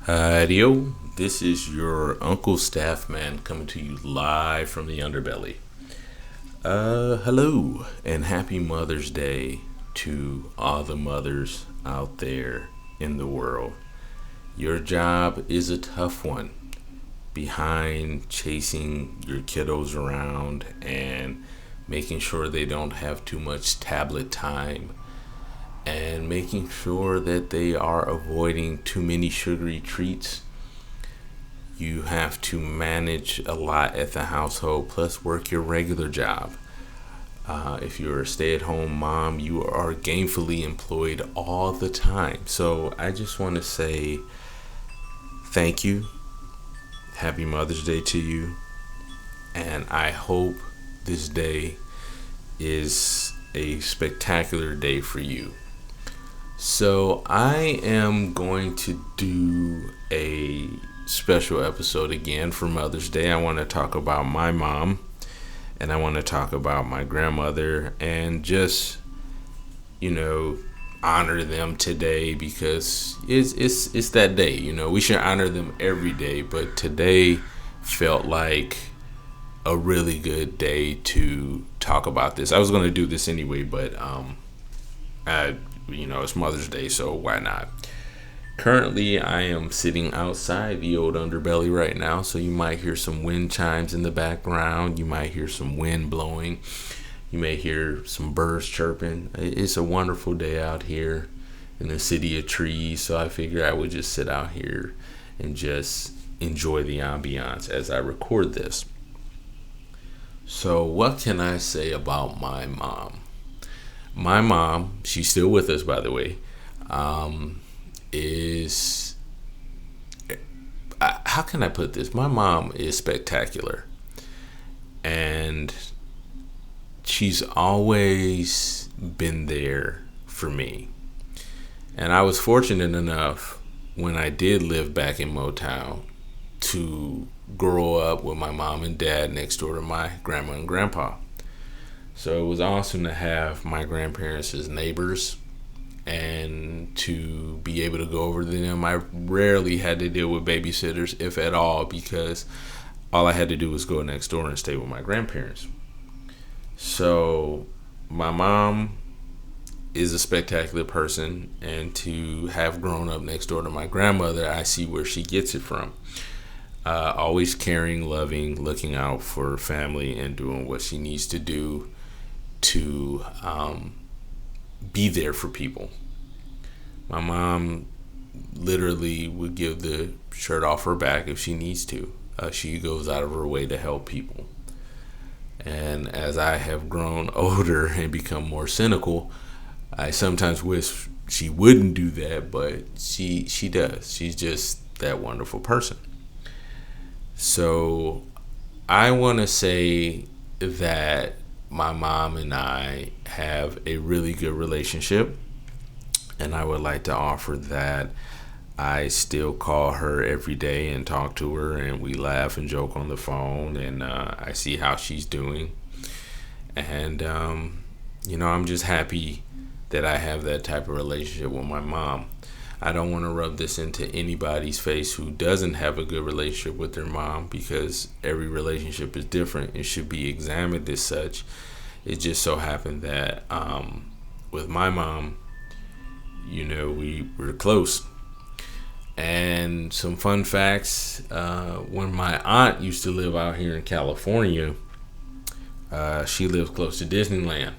Yo, this is your Uncle Staffman coming to you live from the underbelly. Hello and happy Mother's Day to all the mothers out there in the world. Your job is a tough one behind chasing your kiddos around and making sure they don't have too much tablet time and making sure that they are avoiding too many sugary treats. You have to manage a lot at the household, plus work your regular job. If you're a stay at home mom, you are gainfully employed all the time. So I just want to say thank you. Happy Mother's Day to you. And I hope this day is a spectacular day for you. So I am going to do a special episode again for Mother's Day. I want to talk about my mom and I want to talk about my grandmother and just, honor them today because it's that day. We should honor them every day, but today felt like a really good day to talk about this. I was going to do this anyway, but it's Mother's Day, so why not? Currently, I am sitting outside the old underbelly right now, so you might hear some wind chimes in the background. You might hear some wind blowing. You may hear some birds chirping. It's a wonderful day out here in the city of trees, so I figured I would just sit out here and just enjoy the ambiance as I record this. So, what can I say about my mom? My mom, she's still with us, by the way, is, how can I put this? My mom is spectacular. And she's always been there for me. And I was fortunate enough when I did live back in Motown to grow up with my mom and dad next door to my grandma and grandpa. So it was awesome to have my grandparents as neighbors and to be able to go over to them. I rarely had to deal with babysitters, if at all, because all I had to do was go next door and stay with my grandparents. So my mom is a spectacular person, and to have grown up next door to my grandmother, I see where she gets it from. Always caring, loving, looking out for family and doing what she needs to do to be there for people. My mom literally would give the shirt off her back if she needs to. She goes out of her way to help people. And as I have grown older and become more cynical, I sometimes wish she wouldn't do that, but she does. She's just that wonderful person. So I want to say that my mom and I have a really good relationship, and I would like to offer that I still call her every day and talk to her, and we laugh and joke on the phone, and I see how she's doing. And, I'm just happy that I have that type of relationship with my mom. I don't want to rub this into anybody's face who doesn't have a good relationship with their mom, because every relationship is different. It should be examined as such. It just so happened that with my mom, we were close. And some fun facts, when my aunt used to live out here in California, she lived close to Disneyland.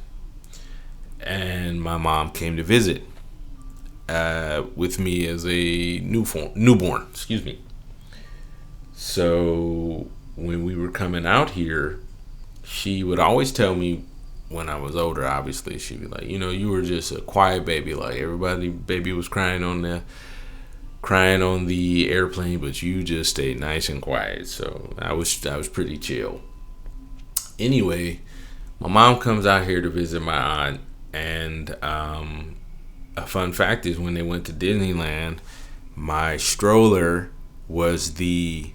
And my mom came to visit with me as a newborn. So when we were coming out here, she would always tell me, when I was older, obviously, she'd be like, you were just a quiet baby. Like, baby was crying on the airplane, but you just stayed nice and quiet. So I was pretty chill. Anyway, my mom comes out here to visit my aunt, and a fun fact is, when they went to Disneyland, my stroller was the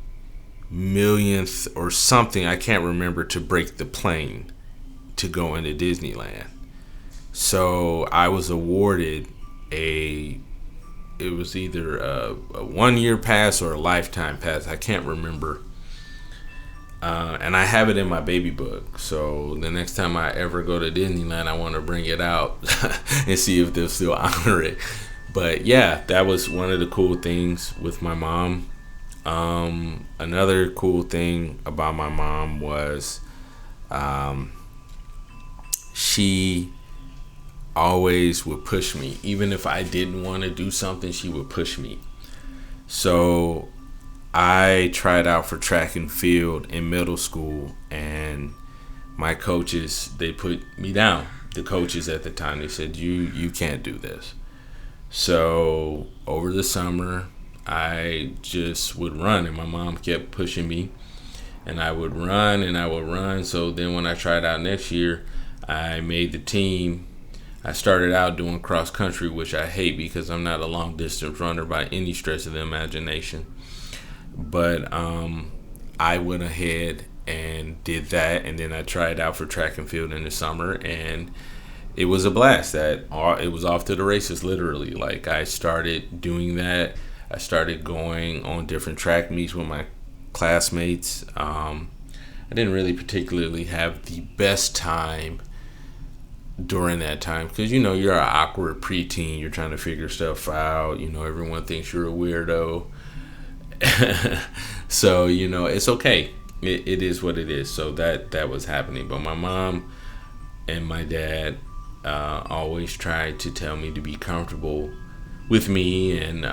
millionth or something, I can't remember, to break the plane to go into Disneyland. So I was awarded a it was either a 1 year pass or a lifetime pass. I can't remember. And I have it in my baby book. So the next time I ever go to Disneyland, I want to bring it out and see if they'll still honor it. But yeah, that was one of the cool things with my mom. Another cool thing about my mom was she always would push me. Even if I didn't want to do something, she would push me. So I tried out for track and field in middle school, and my coaches, they put me down. The coaches at the time, they said, you can't do this. So over the summer, I just would run, and my mom kept pushing me, and I would run and I would run. So then when I tried out next year, I made the team. I started out doing cross country, which I hate because I'm not a long distance runner by any stretch of the imagination. But I went ahead and did that, and then I tried out for track and field in the summer, and it was a blast. It was off to the races, literally. Like, I started doing that. I started going on different track meets with my classmates. I didn't really particularly have the best time during that time because, you're an awkward preteen. You're trying to figure stuff out. Everyone thinks you're a weirdo. So, it's okay. It is what it is. So that was happening. But my mom and my dad always tried to tell me to be comfortable with me, and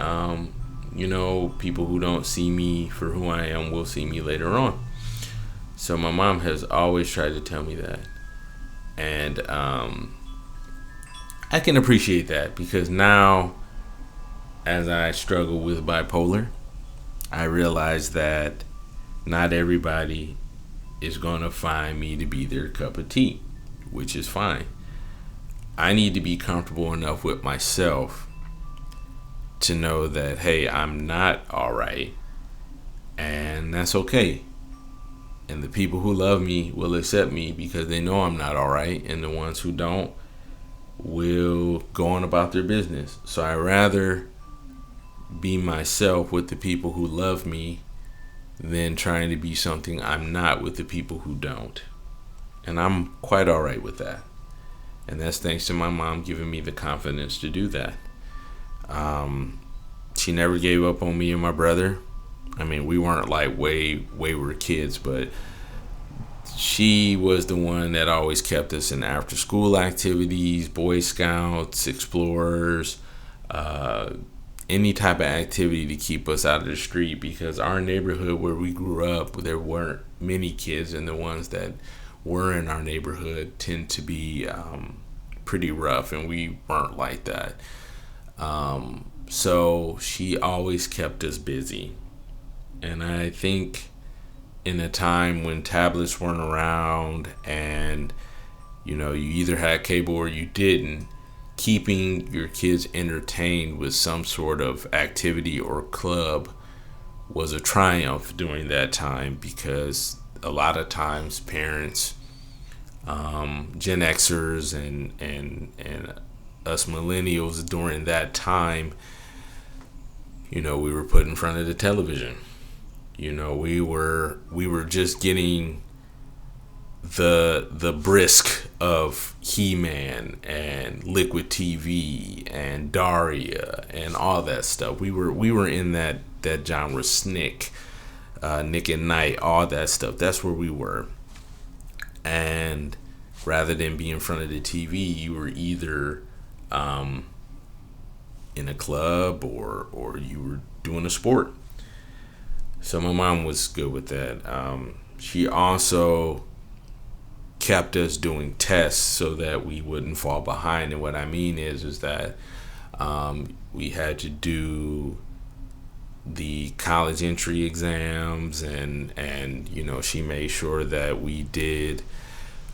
people who don't see me for who I am will see me later on. So my mom has always tried to tell me that. And I can appreciate that because now, as I struggle with bipolar, I realize that not everybody is going to find me to be their cup of tea, which is fine. I need to be comfortable enough with myself to know that, hey, I'm not all right, and that's okay. And the people who love me will accept me because they know I'm not all right, and the ones who don't will go on about their business. So I rather be myself with the people who love me than trying to be something I'm not with the people who don't. And I'm quite all right with that. And that's thanks to my mom giving me the confidence to do that. She never gave up on me and my brother. I mean, we weren't like wayward kids, but she was the one that always kept us in after school activities, Boy Scouts, Explorers, any type of activity to keep us out of the street, because our neighborhood where we grew up, there weren't many kids, and the ones that were in our neighborhood tend to be pretty rough, and we weren't like that. So she always kept us busy. And I think in a time when tablets weren't around and, you either had cable or you didn't, keeping your kids entertained with some sort of activity or club was a triumph during that time, because a lot of times parents, Gen Xers and us millennials during that time, we were put in front of the television. We were just getting the brisk of He-Man and Liquid TV and Daria and all that stuff. We were in that genre. Nick at Night, all that stuff. That's where we were. And rather than be in front of the TV, you were either in a club or you were doing a sport. So my mom was good with that. She also kept us doing tests so that we wouldn't fall behind. And what I mean is that we had to do the college entry exams, and she made sure that we did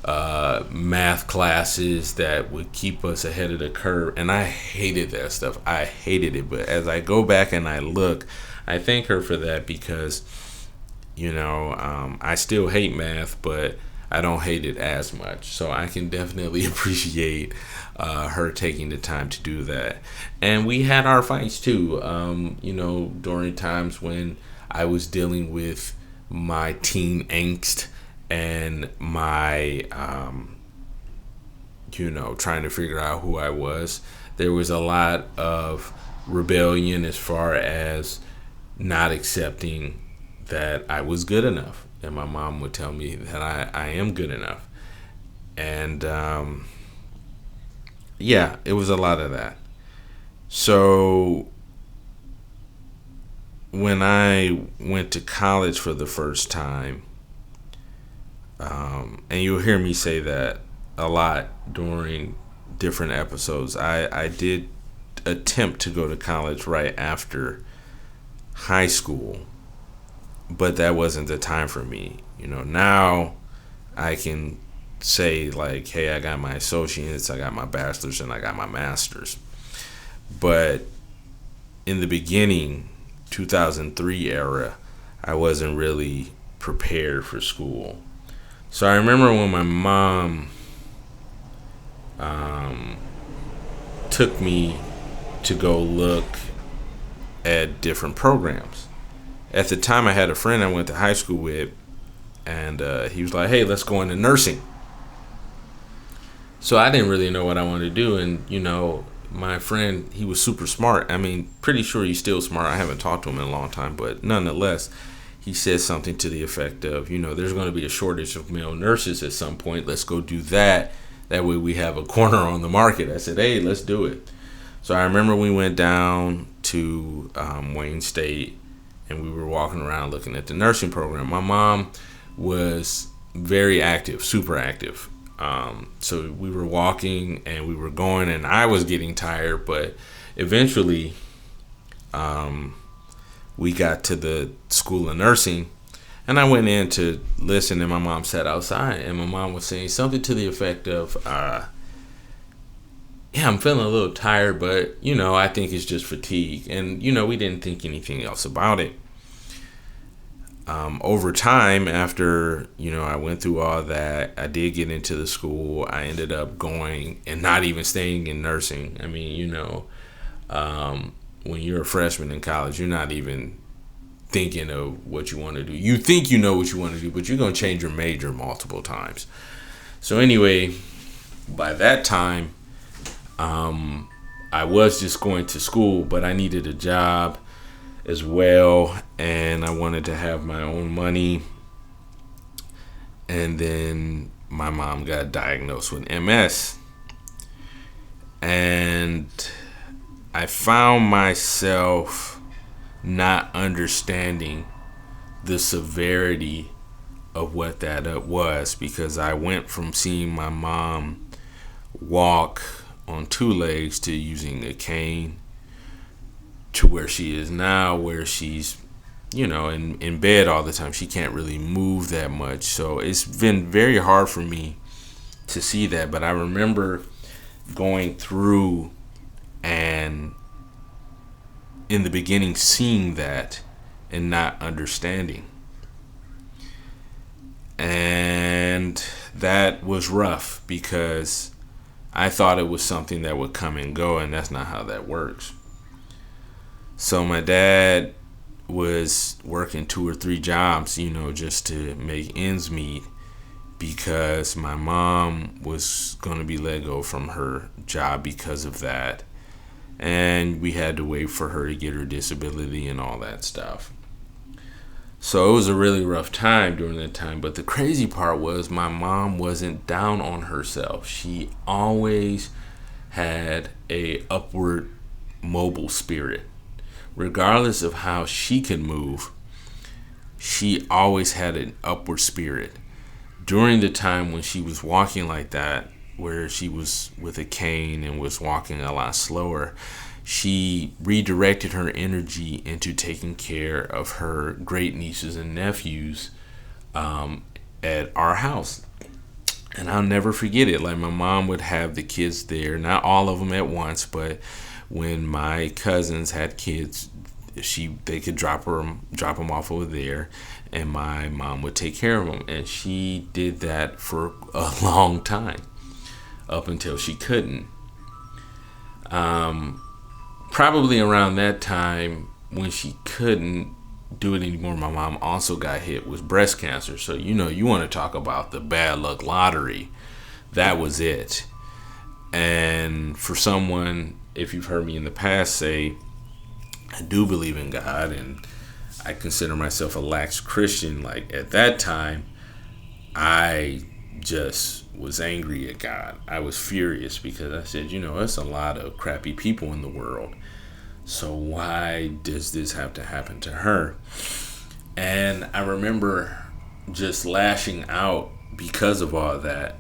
math classes that would keep us ahead of the curve. And I hated that stuff. I hated it. But as I go back and I look, I thank her for that, because I still hate math, but I don't hate it as much. So I can definitely appreciate her taking the time to do that. And we had our fights too, during times when I was dealing with my teen angst and my, trying to figure out who I was. There was a lot of rebellion as far as not accepting that I was good enough. And my mom would tell me that I am good enough. And it was a lot of that. So when I went to college for the first time, and you'll hear me say that a lot during different episodes, I did attempt to go to college right after high school, but that wasn't the time for me. Now I can say like, hey, I got my associates, I got my bachelor's, and I got my master's. But in the beginning, 2003 era, I wasn't really prepared for school. So I remember when my mom took me to go look at different programs. At the time, I had a friend I went to high school with, and he was like, hey, let's go into nursing. So I didn't really know what I wanted to do, and my friend, he was super smart. I mean, pretty sure he's still smart. I haven't talked to him in a long time, but nonetheless, he said something to the effect of, there's going to be a shortage of male nurses at some point. Let's go do that. That way we have a corner on the market. I said, hey, let's do it. So I remember we went down to Wayne State, and we were walking around looking at the nursing program. My mom was very active, super active. So we were walking and we were going, and I was getting tired, but eventually we got to the school of nursing, and I went in to listen, and my mom sat outside, and my mom was saying something to the effect of, I'm feeling a little tired, but, I think it's just fatigue. And, we didn't think anything else about it. Over time, after, I went through all that, I did get into the school. I ended up going and not even staying in nursing. I mean, when you're a freshman in college, you're not even thinking of what you want to do. You think you know what you want to do, but you're going to change your major multiple times. So anyway, by that time, I was just going to school, but I needed a job as well, and I wanted to have my own money. And then my mom got diagnosed with MS, and I found myself not understanding the severity of what that was, because I went from seeing my mom walk on two legs to using a cane to where she is now, where she's in bed all the time. She can't really move that much. So it's been very hard for me to see that. But I remember going through and in the beginning seeing that and not understanding. And that was rough, because I thought it was something that would come and go, and that's not how that works. So my dad was working 2 or 3 jobs, just to make ends meet, because my mom was going to be let go from her job because of that. And we had to wait for her to get her disability and all that stuff. So it was a really rough time during that time. But the crazy part was my mom wasn't down on herself. She always had a upward mobile spirit. Regardless of how she could move, she always had an upward spirit. During the time when she was walking like that, where she was with a cane and was walking a lot slower, she redirected her energy into taking care of her great nieces and nephews at our house. And I'll never forget it. Like, my mom would have the kids there, not all of them at once, but when my cousins had kids, they could drop them off over there, and my mom would take care of them. And she did that for a long time, up until she couldn't. Probably around that time when she couldn't do it anymore, my mom also got hit with breast cancer. So, you want to talk about the bad luck lottery. That was it. And for someone, if you've heard me in the past say, I do believe in God and I consider myself a lax Christian, like at that time, I just was angry at God. I was furious because I said, there's a lot of crappy people in the world. So why does this have to happen to her? And I remember just lashing out because of all that.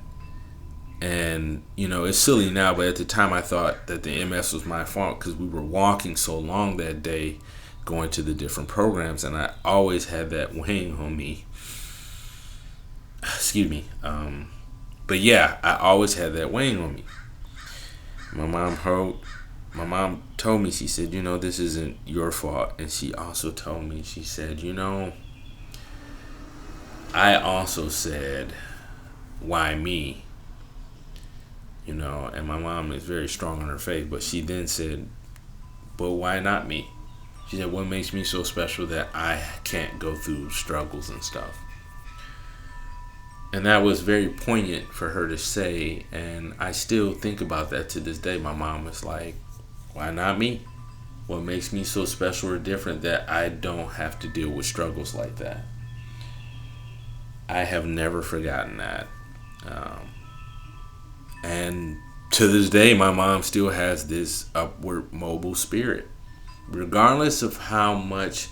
And, it's silly now, but at the time I thought that the MS was my fault because we were walking so long that day going to the different programs. And I always had that weighing on me. Excuse me. But yeah, I always had that weighing on me. My mom told me, she said, this isn't your fault. And she also told me, she said, I also said, why me? And my mom is very strong on her faith, but she then said, but why not me? She said, what makes me so special that I can't go through struggles and stuff? And that was very poignant for her to say, and I still think about that to this day. My mom was like, why not me? What makes me so special or different that I don't have to deal with struggles like that? I have never forgotten that. And to this day, my mom still has this upward mobile spirit. Regardless of how much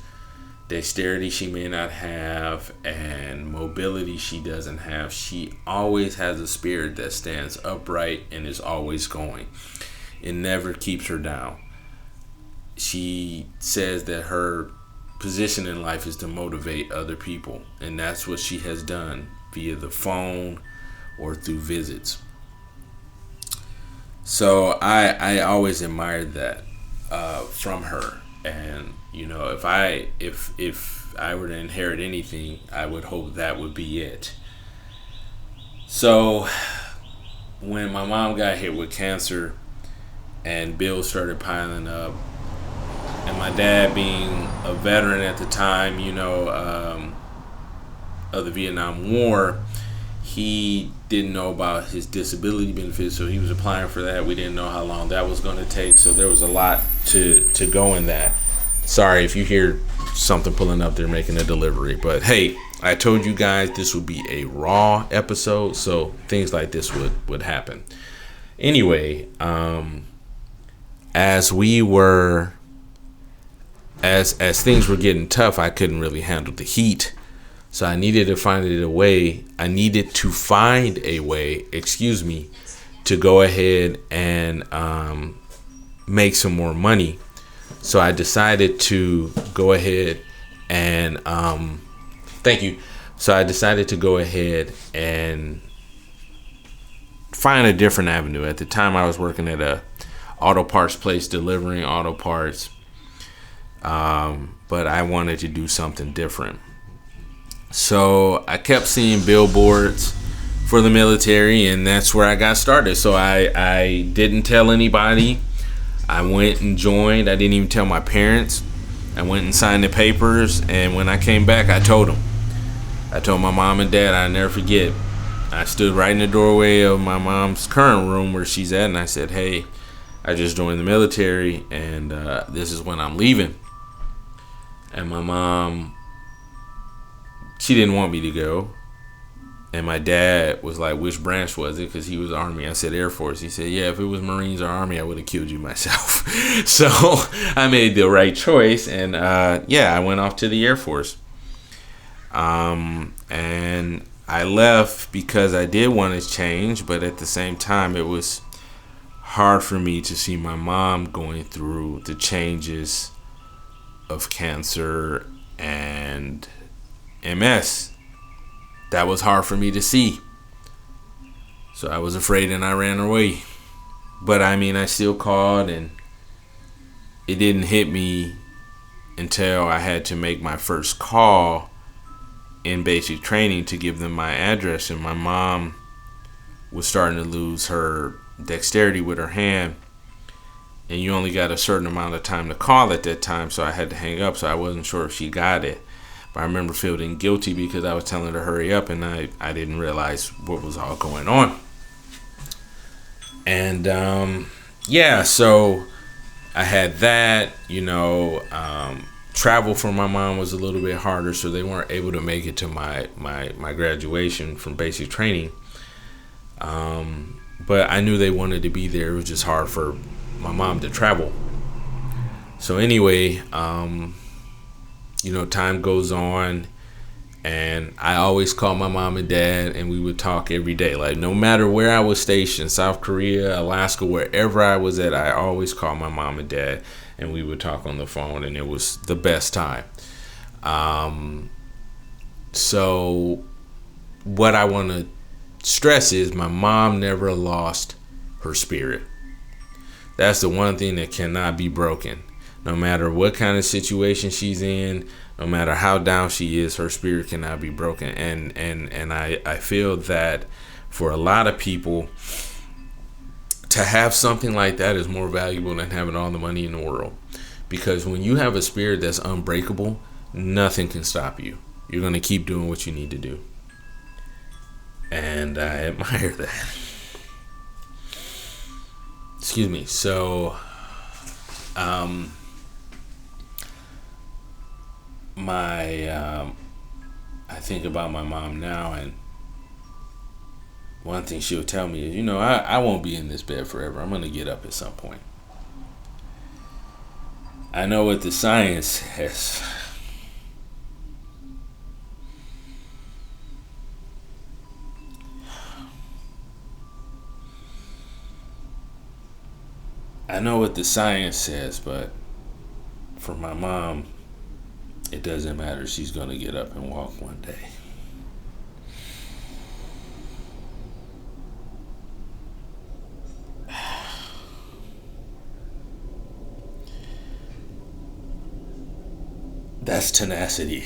dexterity she may not have and mobility she doesn't have, she always has a spirit that stands upright and is always going. It never keeps her down. She says that her position in life is to motivate other people, and that's what she has done via the phone or through visits. So I always admired that from her. And if I were to inherit anything, I would hope that would be it. So when my mom got hit with cancer and bills started piling up, and my dad being a veteran at the time, of the Vietnam War, he didn't know about his disability benefits, so he was applying for that. We didn't know how long that was going to take, so there was a lot to go in that. Sorry if you hear something pulling up, they're making a delivery. But hey, I told you guys this would be a raw episode, so things like this would happen. Anyway, as things were getting tough, I couldn't really handle the heat. So I needed to find a way, to go ahead and make some more money. So I decided to go ahead and find a different avenue. At the time, I was working at a auto parts place delivering auto parts, but I wanted to do something different. So I kept seeing billboards for the military, and that's where I got started. So I didn't tell anybody. I went and joined. I didn't even tell my parents. I went and signed the papers, and when I came back, I told them. I told my mom and dad. I'll never forget. I stood right in the doorway of my mom's current room where she's at, and I said, hey, I just joined the military, and this is when I'm leaving. And my mom, she didn't want me to go. And my dad was like, which branch was it? Because he was Army. I said Air Force. He said, yeah, if it was Marines or Army, I would have killed you myself. So I made the right choice. And I went off to the Air Force. And I left because I did want to change. But at the same time, it was hard for me to see my mom going through the changes of cancer and MS. That was hard for me to see. So I was afraid and I ran away. But I still called, and it didn't hit me until I had to make my first call in basic training to give them my address, and my mom was starting to lose her dexterity with her hand, and you only got a certain amount of time to call at that time, so I had to hang up, so I wasn't sure if she got it. But I remember feeling guilty because I was telling her to hurry up, and I didn't realize what was all going on. And yeah, so I had that, travel for my mom was a little bit harder, so they weren't able to make it to my graduation from basic training. But I knew they wanted to be there. It was just hard for my mom to travel. So anyway, time goes on, and I always call my mom and dad, and we would talk every day. Like, no matter where I was stationed, South Korea, Alaska, wherever I was at, I always called my mom and dad, and we would talk on the phone, and it was the best time. So what I want to stress is my mom never lost her spirit. That's the one thing that cannot be broken. No matter what kind of situation she's in, no matter how down she is, her spirit cannot be broken. And I feel that for a lot of people, to have something like that is more valuable than having all the money in the world. Because when you have a spirit that's unbreakable, nothing can stop you. You're going to keep doing what you need to do. And I admire that. Excuse me. So, I think about my mom now, and one thing she'll tell me is, I won't be in this bed forever. I'm going to get up at some point. I know what the science says. I know what the science says, but for my mom, it doesn't matter. She's going to get up and walk one day. That's tenacity.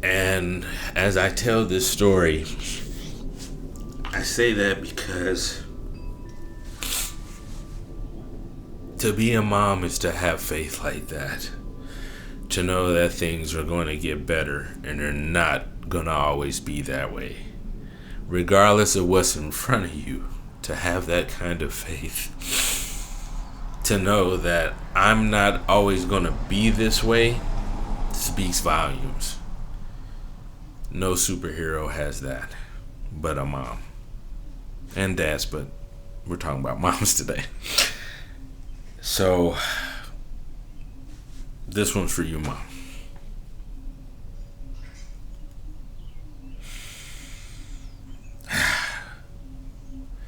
And as I tell this story, I say that because to be a mom is to have faith like that. To know that things are going to get better, and they're not going to always be that way. Regardless of what's in front of you, to have that kind of faith. To know that I'm not always going to be this way speaks volumes. No superhero has that, but a mom. And dads, but we're talking about moms today. So, this one's for you, Mom.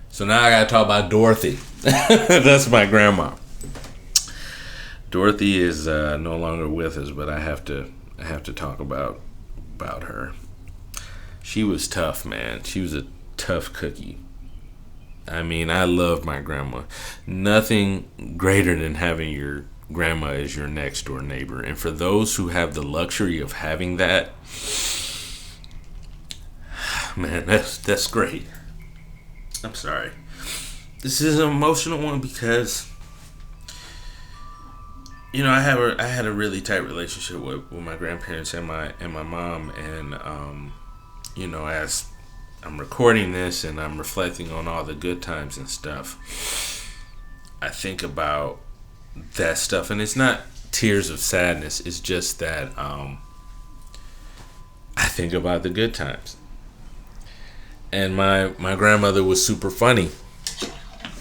So now I gotta talk about Dorothy. That's my grandma. Dorothy is no longer with us, but I have to talk about her. She was tough, man. She was a tough cookie. I mean, I love my grandma. Nothing greater than having your grandma as your next door neighbor. And for those who have the luxury of having that, man, that's great. I'm sorry. This is an emotional one because, I had a really tight relationship with my grandparents and my mom, and as I'm recording this and I'm reflecting on all the good times and stuff, I think about that stuff, and it's not tears of sadness. It's just that I think about the good times. And my grandmother was super funny.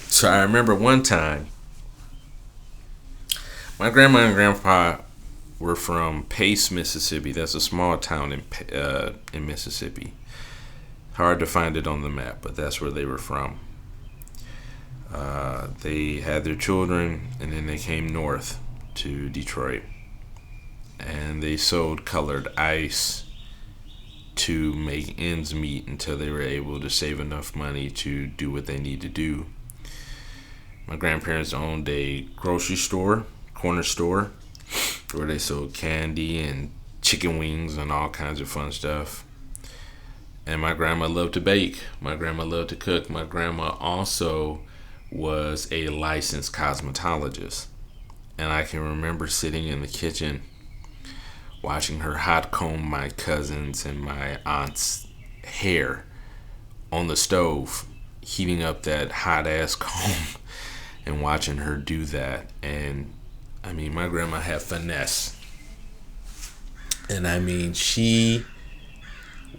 So I remember one time, my grandma and grandpa were from Pace, Mississippi. That's a small town in Mississippi. Hard to find it on the map, but that's where they were from. They had their children, and then they came north to Detroit. And they sold colored ice to make ends meet until they were able to save enough money to do what they need to do. My grandparents owned a grocery store, corner store, where they sold candy and chicken wings and all kinds of fun stuff. And my grandma loved to bake. My grandma loved to cook. My grandma also was a licensed cosmetologist. And I can remember sitting in the kitchen watching her hot comb my cousins and my aunt's hair on the stove, heating up that hot ass comb and watching her do that. And I mean, my grandma had finesse. And I mean, she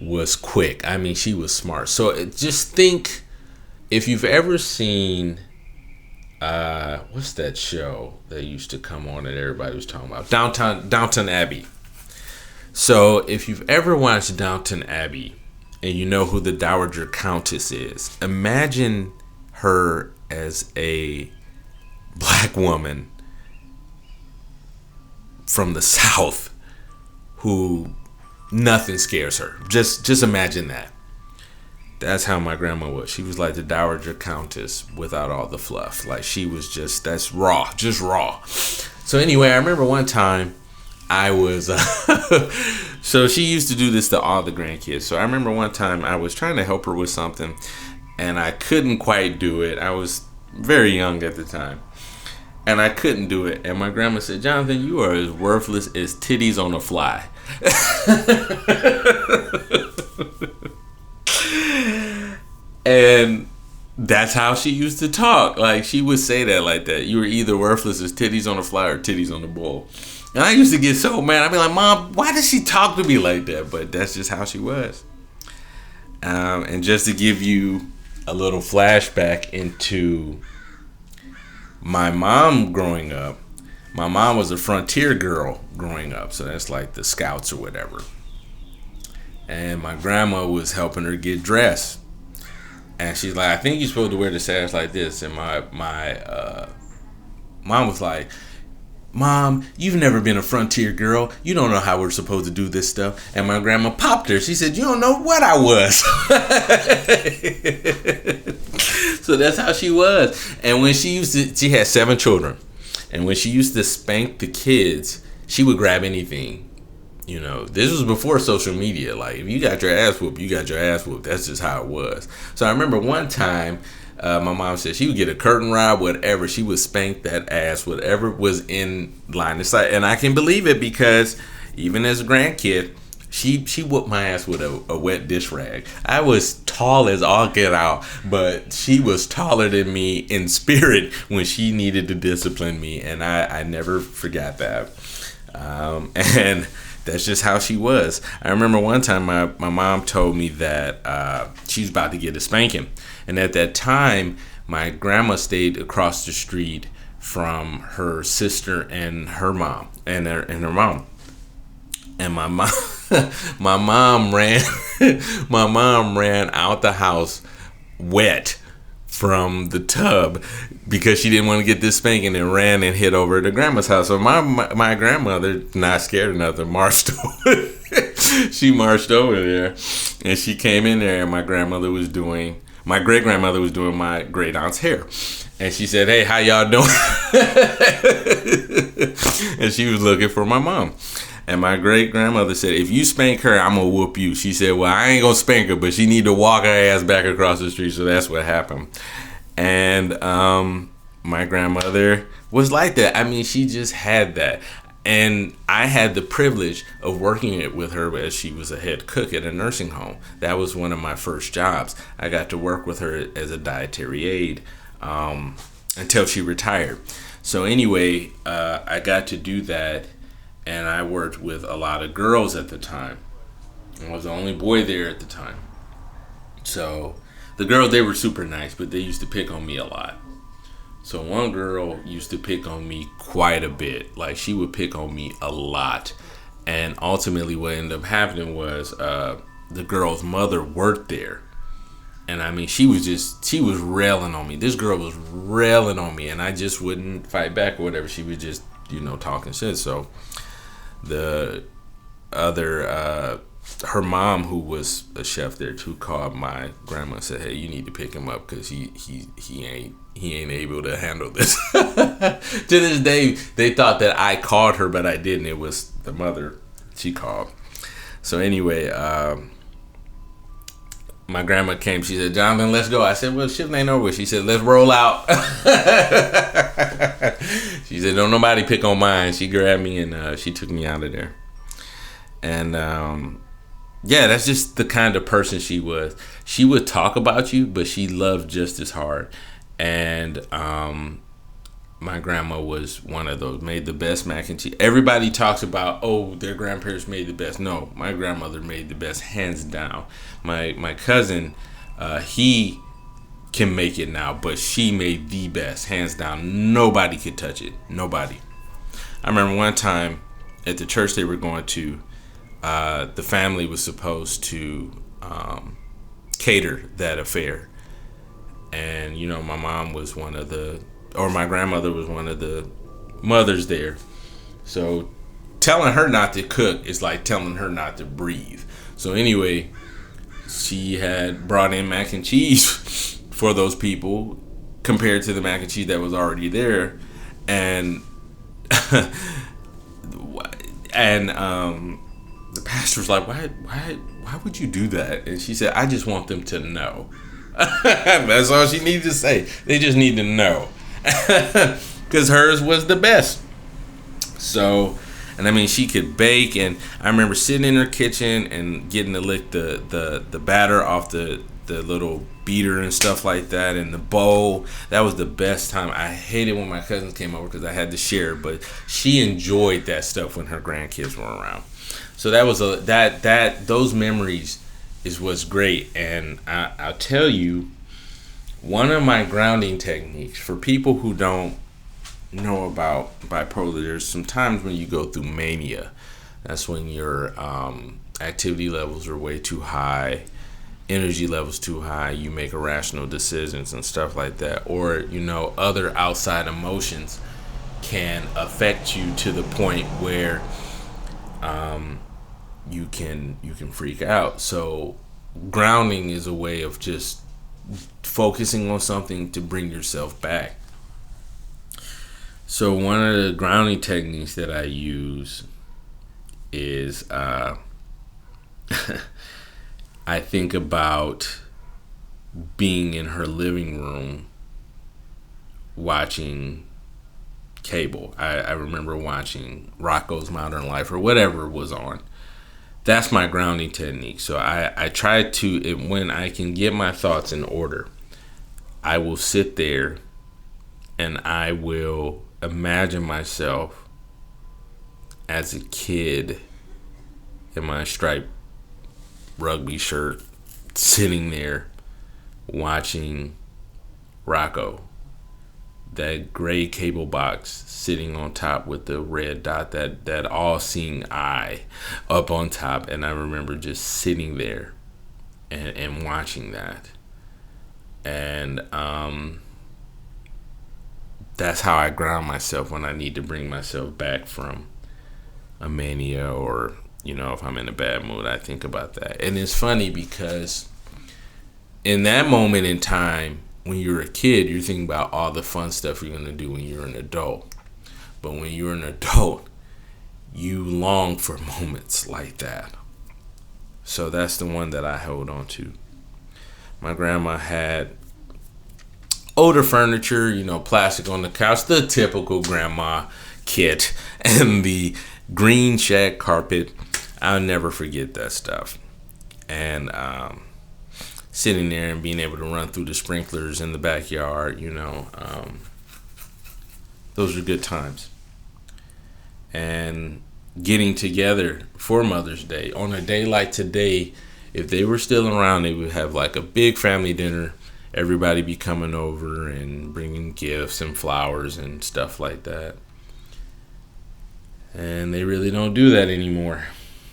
was quick. I mean, she was smart. So just think, if you've ever seen what's that show that used to come on that everybody was talking about? Downton Abbey. So if you've ever watched Downton Abbey and you know who the Dowager Countess is, imagine her as a black woman from the South who nothing scares her. Just imagine that. That's how my grandma was. She was like the Dowager Countess without all the fluff. Like, she was just raw. So anyway, I remember one time I was, so she used to do this to all the grandkids. So I remember one time I was trying to help her with something and I couldn't quite do it. I was very young at the time and I couldn't do it. And my grandma said, "Jonathan, you are as worthless as titties on a fly." And that's how she used to talk. Like, she would say that like that. You were either worthless as titties on a fly or titties on the bull. And I used to get so mad. I'd be like, "Mom, why does she talk to me like that?" But that's just how she was. And just to give you a little flashback into my mom growing up, my mom was a frontier girl growing up. So that's like the Scouts or whatever. And my grandma was helping her get dressed. And she's like, "I think you're supposed to wear the sash like this." And my mom was like, "Mom, you've never been a frontier girl. You don't know how we're supposed to do this stuff." And my grandma popped her. She said, "You don't know what I was." So that's how she was. And when she had 7 children. And when she used to spank the kids, she would grab anything. You know, this was before social media. Like, if you got your ass whooped, you got your ass whooped. That's just how it was. So I remember one time, my mom said she would get a curtain rod, whatever. She would spank that ass, whatever was in line of sight. And I can believe it because even as a grandkid, she whooped my ass with a wet dish rag. I was tall as all get out, but she was taller than me in spirit when she needed to discipline me. And I never forgot that. And that's just how she was. I remember one time my mom told me that she was about to get a spanking. And at that time, my grandma stayed across the street from her sister and her mom. And her mom. And my mom my mom ran out the house wet from the tub because she didn't want to get this spanking, and ran and hid over to grandma's house. So my grandmother, not scared of nothing, marched over. She marched over there, and she came in there, and my great grandmother was doing my great aunt's hair. And she said, "Hey, how y'all doing?" And she was looking for my mom. And my great grandmother said, "If you spank her, I'm gonna whoop you." She said, "Well, I ain't gonna spank her, but she need to walk her ass back across the street." So that's what happened. And my grandmother was like that. I mean, she just had that. And I had the privilege of working with her as she was a head cook at a nursing home. That was one of my first jobs. I got to work with her as a dietary aide until she retired. So anyway, I got to do that. And I worked with a lot of girls at the time. I was the only boy there at the time. So the girls, they were super nice, but they used to pick on me a lot. So one girl used to pick on me quite a bit. Like, she would pick on me a lot. And ultimately what ended up happening was the girl's mother worked there. And I mean, she was railing on me. This girl was railing on me, and I just wouldn't fight back or whatever. She was just, talking shit. So the other her mom, who was a chef there too, called my grandma and said, "Hey, you need to pick him up because he ain't able to handle this." To this day, they thought that I called her, but I didn't. It was the mother. She called. So anyway, my grandma came. She said, "Jonathan, let's go." I said, "Well, shift ain't over." She said, "Let's roll out." She said, "Don't nobody pick on mine." She grabbed me and she took me out of there. And yeah, that's just the kind of person she was. She would talk about you, but she loved just as hard. And my grandma was one of those, made the best mac and cheese. Everybody talks about, oh, their grandparents made the best. No, my grandmother made the best, hands down. My cousin, he can make it now, but she made the best, hands down. Nobody could touch it. Nobody. I remember one time at the church they were going to, the family was supposed to cater that affair. And, you know, my mom was one of the, or my grandmother was one of the mothers there. So telling her not to cook is like telling her not to breathe. So anyway, she had brought in mac and cheese for those people compared to the mac and cheese that was already there. And the pastor was like, why would you do that? And she said, I just want them to know. That's all she needed to say. They just need to know. Because hers was the best. So, and I mean, she could bake. And I remember sitting in her kitchen and getting to lick the batter off the little beater and stuff like that, and the bowl. That was the best time. I hated when my cousins came over because I had to share, but she enjoyed that stuff when her grandkids were around. So that was those memories is what's great. And I'll tell you, one of my grounding techniques for people who don't know about bipolar, there's some times when you go through mania. That's when your activity levels are way too high, energy levels too high, you make irrational decisions and stuff like that, or, you know, other outside emotions can affect you to the point where you can freak out. So grounding is a way of just focusing on something to bring yourself back. So one of the grounding techniques that I use is I think about being in her living room watching cable. I remember watching Rocko's Modern Life or whatever was on. That's my grounding technique. So I try to, when I can get my thoughts in order, I will sit there and I will imagine myself as a kid in my striped rugby shirt, sitting there watching Rocko, that gray cable box sitting on top with the red dot, that all-seeing eye up on top. And I remember just sitting there and watching that. And that's how I ground myself when I need to bring myself back from a mania, or, you know, if I'm in a bad mood, I think about that. And it's funny because in that moment in time, when you're a kid, you're thinking about all the fun stuff you're going to do when you're an adult. But when you're an adult, you long for moments like that. So that's the one that I hold on to. My grandma had older furniture, you know, plastic on the couch, the typical grandma kit, and the green shag carpet. I'll never forget that stuff. And sitting there and being able to run through the sprinklers in the backyard, you know, those are good times. And getting together for Mother's Day, on a day like today, if they were still around, they would have like a big family dinner. Everybody be coming over and bringing gifts and flowers and stuff like that. And they really don't do that anymore,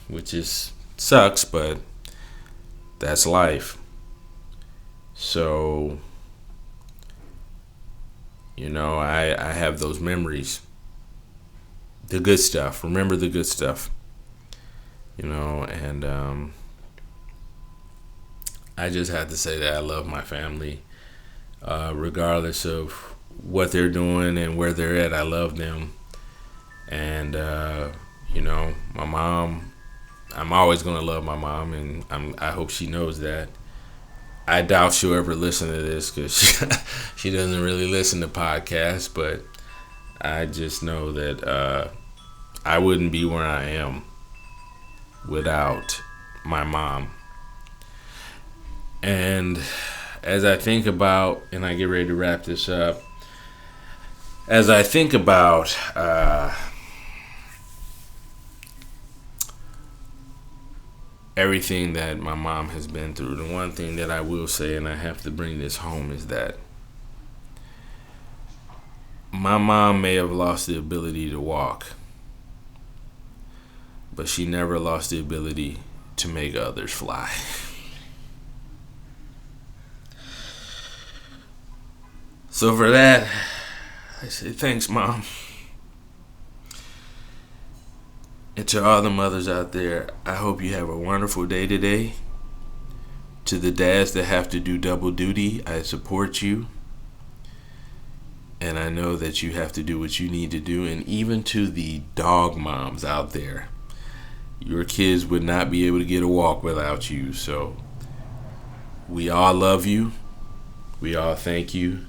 which sucks, but that's life. So, you know, I have those memories. The good stuff. Remember the good stuff. And I just have to say that I love my family, regardless of what they're doing and where they're at. I love them, and my mom. I'm always gonna love my mom, and I hope she knows that. I doubt she'll ever listen to this because she doesn't really listen to podcasts, but I just know that I wouldn't be where I am without my mom. And as I think about, and I get ready to wrap this up, as I think about everything that my mom has been through, the one thing that I will say, and I have to bring this home, is that my mom may have lost the ability to walk, but she never lost the ability to make others fly. So for that, I say thanks, Mom. And to all the mothers out there, I hope you have a wonderful day today. To the dads that have to do double duty, I support you. And I know that you have to do what you need to do. And even to the dog moms out there, your kids would not be able to get a walk without you. So we all love you. We all thank you.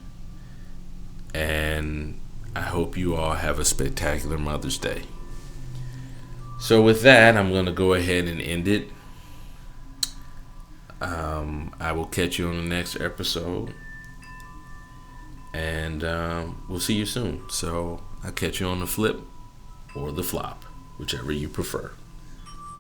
And I hope you all have a spectacular Mother's Day. So with that, I'm going to go ahead and end it. I will catch you on the next episode. And we'll see you soon. So I'll catch you on the flip or the flop, whichever you prefer.